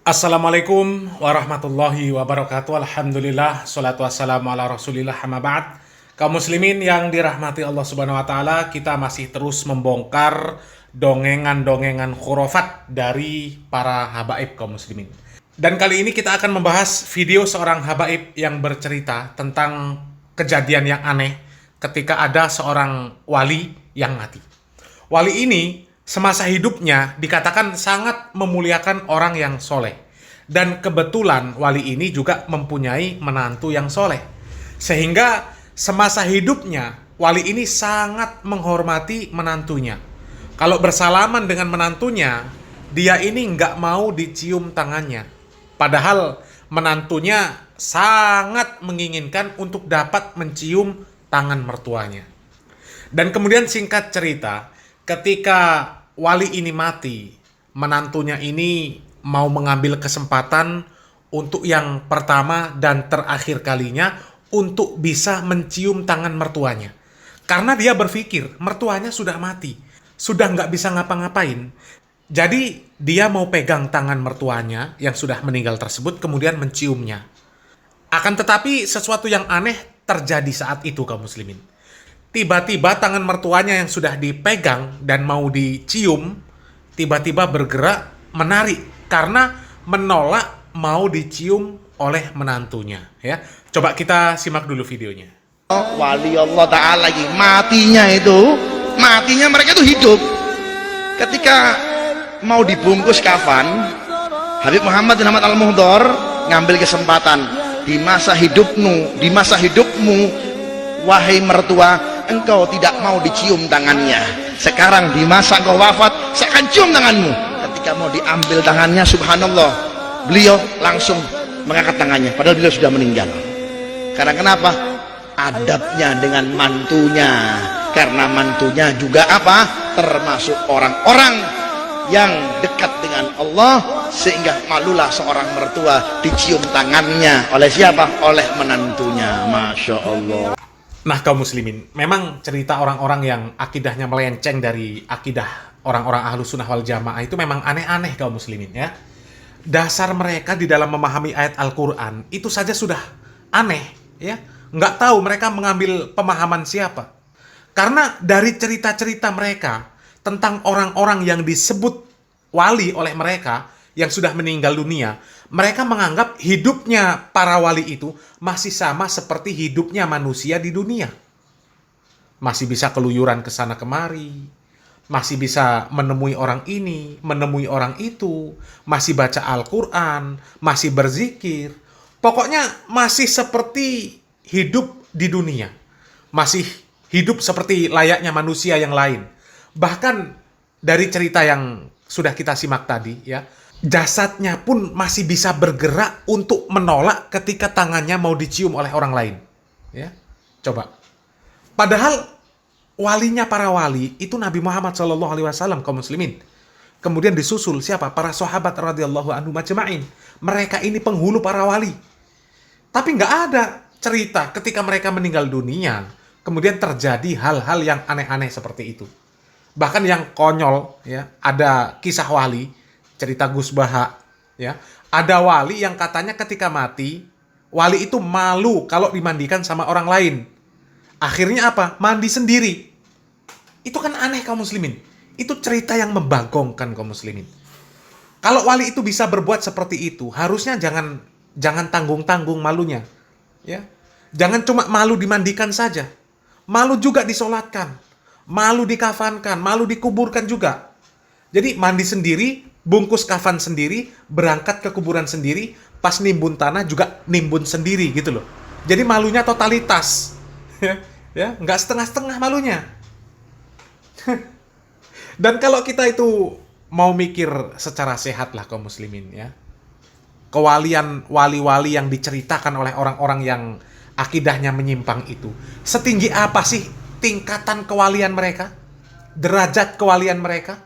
Assalamualaikum warahmatullahi wabarakatuh. Alhamdulillah, salatu wassalamu ala rasulillah, amma ba'd. Kaum muslimin yang dirahmati Allah subhanahu wa ta'ala, kita masih terus membongkar dongengan-dongengan khurafat dari para habaib kaum muslimin. Dan kali ini kita akan membahas video seorang habaib yang bercerita tentang kejadian yang aneh ketika ada seorang wali yang mati. Wali ini semasa hidupnya dikatakan sangat memuliakan orang yang soleh. Dan kebetulan wali ini juga mempunyai menantu yang soleh. Sehingga semasa hidupnya wali ini sangat menghormati menantunya. Kalau bersalaman dengan menantunya, dia ini nggak mau dicium tangannya. Padahal menantunya sangat menginginkan untuk dapat mencium tangan mertuanya. Dan kemudian singkat cerita, ketika wali ini mati, menantunya ini mau mengambil kesempatan untuk yang pertama dan terakhir kalinya untuk bisa mencium tangan mertuanya. Karena dia berpikir mertuanya sudah mati, sudah nggak bisa ngapa-ngapain. Jadi dia mau pegang tangan mertuanya yang sudah meninggal tersebut kemudian menciumnya. Akan tetapi sesuatu yang aneh terjadi saat itu kaum muslimin. Tiba-tiba tangan mertuanya yang sudah dipegang dan mau dicium, tiba-tiba bergerak menarik karena menolak mau dicium oleh menantunya. Ya, coba kita simak dulu videonya. Wali Allah Ta'ala lagi matinya mereka itu hidup. Ketika mau dibungkus kafan, Habib Muhammad bin Ahmad Al-Muhdhar ngambil kesempatan di masa hidupmu, wahai mertua, engkau tidak mau dicium tangannya. Sekarang di masa engkau wafat, saya akan cium tanganmu. Ketika mau diambil tangannya, subhanallah, beliau langsung mengangkat tangannya padahal beliau sudah meninggal. Karena kenapa? Adabnya dengan mantunya. Karena mantunya juga apa? Termasuk orang-orang yang dekat dengan Allah, sehingga malulah seorang mertua dicium tangannya oleh siapa? Oleh menantunya. Masya Allah. Nah kaum muslimin, memang cerita orang-orang yang akidahnya melenceng dari akidah orang-orang ahlu sunnah wal jamaah itu memang aneh-aneh kaum muslimin ya. Dasar mereka di dalam memahami ayat Al-Quran itu saja sudah aneh ya. Nggak tahu mereka mengambil pemahaman siapa. Karena dari cerita-cerita mereka tentang orang-orang yang disebut wali oleh mereka yang sudah meninggal dunia, mereka menganggap hidupnya para wali itu masih sama seperti hidupnya manusia di dunia. Masih bisa keluyuran ke sana kemari, masih bisa menemui orang ini, menemui orang itu, masih baca Al-Quran, masih berzikir. Pokoknya masih seperti hidup di dunia. Masih hidup seperti layaknya manusia yang lain. Bahkan dari cerita yang sudah kita simak tadi ya, jasadnya pun masih bisa bergerak untuk menolak ketika tangannya mau dicium oleh orang lain. Ya, coba. Padahal walinya para wali itu Nabi Muhammad SAW kaum muslimin. Kemudian disusul siapa? Para sahabat radhiyallahu anhum majma'in. Mereka ini penghulu para wali. Tapi nggak ada cerita ketika mereka meninggal dunia kemudian terjadi hal-hal yang aneh-aneh seperti itu. Bahkan yang konyol ya, ada kisah wali, cerita Gus Baha ya. Ada wali yang katanya ketika mati, wali itu malu kalau dimandikan sama orang lain. Akhirnya apa? Mandi sendiri. Itu kan aneh kaum muslimin. Itu cerita yang membagongkan kaum muslimin. Kalau wali itu bisa berbuat seperti itu, harusnya jangan tanggung-tanggung malunya. Ya. Jangan cuma malu dimandikan saja. Malu juga disolatkan. Malu dikafankan, malu dikuburkan juga. Jadi mandi sendiri, bungkus kafan sendiri, berangkat ke kuburan sendiri, pas nimbun tanah juga nimbun sendiri gitu loh. Jadi malunya totalitas. Ya, nggak setengah-setengah malunya. Dan kalau kita itu mau mikir secara sehat lah kaum muslimin ya. Kewalian wali-wali yang diceritakan oleh orang-orang yang akidahnya menyimpang itu, setinggi apa sih tingkatan kewalian mereka? Derajat kewalian mereka?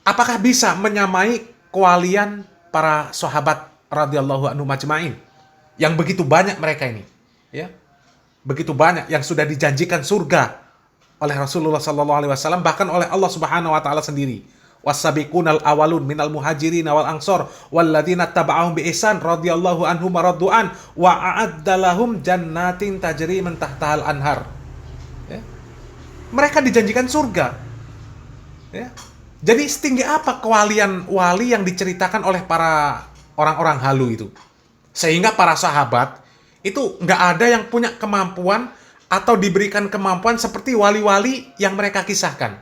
Apakah bisa menyamai kewalian para sahabat radhiyallahu anhum majma'in? Yang begitu banyak mereka ini, ya. Begitu banyak yang sudah dijanjikan surga oleh Rasulullah SAW, bahkan oleh Allah Subhanahu wa taala sendiri was-sabiqunal awalun minal muhajirin wal ansor walladzina taba'ahum bi ihsan radhiyallahu anhum wa radu'an wa a'adda lahum jannatin tajri min tahtahal anhar. Ya. Mereka dijanjikan surga. Ya. Jadi setinggi apa kewalian wali yang diceritakan oleh para orang-orang halu itu? Sehingga para sahabat itu nggak ada yang punya kemampuan atau diberikan kemampuan seperti wali-wali yang mereka kisahkan.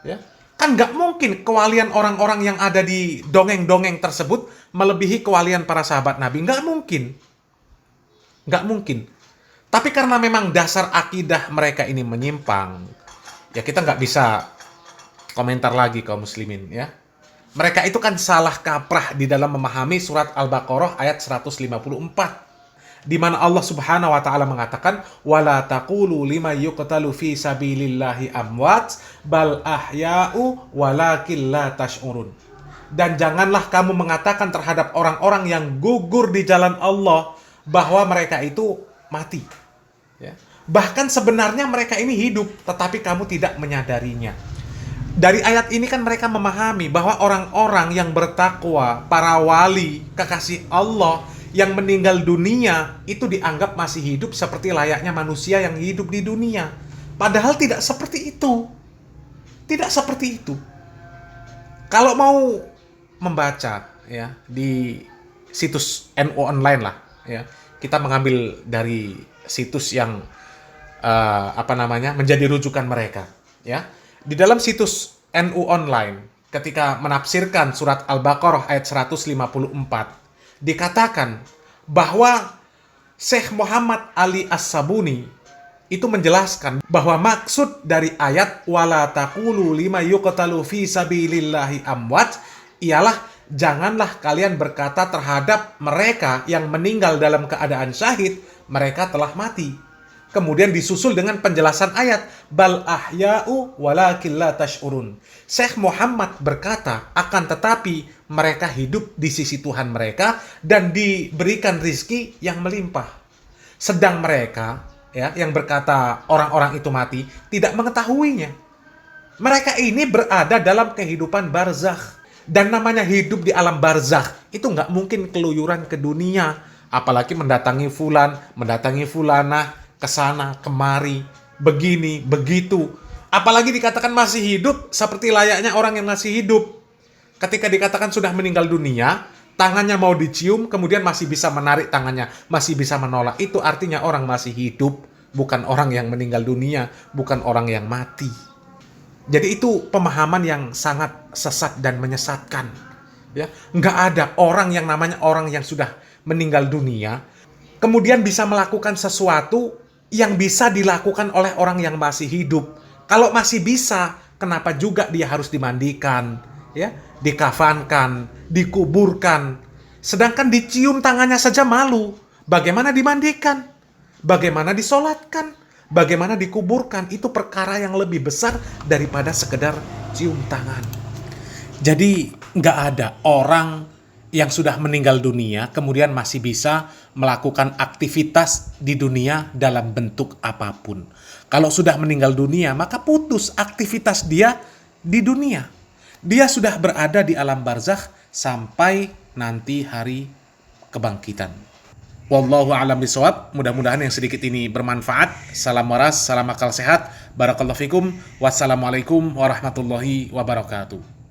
Ya. Kan nggak mungkin kewalian orang-orang yang ada di dongeng-dongeng tersebut melebihi kewalian para sahabat Nabi. Nggak mungkin. Nggak mungkin. Tapi karena memang dasar akidah mereka ini menyimpang, ya kita nggak bisa komentar lagi kaum muslimin ya. Mereka itu kan salah kaprah di dalam memahami surat Al-Baqarah ayat 154 di mana Allah Subhanahu wa taala mengatakan wala taqulu liman yuqtalu fi sabilillahi amwat bal ahya'u walakin la tash'urun. Dan janganlah kamu mengatakan terhadap orang-orang yang gugur di jalan Allah bahwa mereka itu mati. Ya. Bahkan sebenarnya mereka ini hidup tetapi kamu tidak menyadarinya. Dari ayat ini kan mereka memahami bahwa orang-orang yang bertakwa, para wali, kekasih Allah yang meninggal dunia itu dianggap masih hidup seperti layaknya manusia yang hidup di dunia. Padahal tidak seperti itu. Tidak seperti itu. Kalau mau membaca ya di situs NU online lah ya, kita mengambil dari situs yang menjadi rujukan mereka ya. Di dalam situs NU Online, ketika menafsirkan surat Al-Baqarah ayat 154, dikatakan bahwa Syekh Muhammad Ali As-Sabuni itu menjelaskan bahwa maksud dari ayat wala taqulu lima yuqtalu fi sabilillahi amwat ialah janganlah kalian berkata terhadap mereka yang meninggal dalam keadaan syahid, mereka telah mati. Kemudian disusul dengan penjelasan ayat bal ahya'u walakin la tash'urun. Syekh Muhammad berkata akan tetapi mereka hidup di sisi Tuhan mereka dan diberikan rizki yang melimpah. Sedang mereka ya yang berkata orang-orang itu mati tidak mengetahuinya. Mereka ini berada dalam kehidupan barzakh. Dan namanya hidup di alam barzakh itu nggak mungkin keluyuran ke dunia, apalagi mendatangi fulan, mendatangi fulanah, kesana, kemari, begini, begitu. Apalagi dikatakan masih hidup seperti layaknya orang yang masih hidup. Ketika dikatakan sudah meninggal dunia, tangannya mau dicium, kemudian masih bisa menarik tangannya, masih bisa menolak. Itu artinya orang masih hidup, bukan orang yang meninggal dunia, bukan orang yang mati. Jadi itu pemahaman yang sangat sesat dan menyesatkan. Ya, nggak ada orang yang namanya orang yang sudah meninggal dunia, kemudian bisa melakukan sesuatu yang bisa dilakukan oleh orang yang masih hidup. Kalau masih bisa, kenapa juga dia harus dimandikan, ya, dikafankan, dikuburkan. Sedangkan dicium tangannya saja malu. Bagaimana dimandikan? Bagaimana disolatkan? Bagaimana dikuburkan? Itu perkara yang lebih besar daripada sekedar cium tangan. Jadi nggak ada orang yang sudah meninggal dunia kemudian masih bisa melakukan aktivitas di dunia dalam bentuk apapun. Kalau sudah meninggal dunia, maka putus aktivitas dia di dunia. Dia sudah berada di alam barzakh sampai nanti hari kebangkitan. Wallahu a'lam bishawab. Mudah-mudahan yang sedikit ini bermanfaat. Salam waras, salam akal sehat. Barakallahu fikum. Wassalamualaikum warahmatullahi wabarakatuh.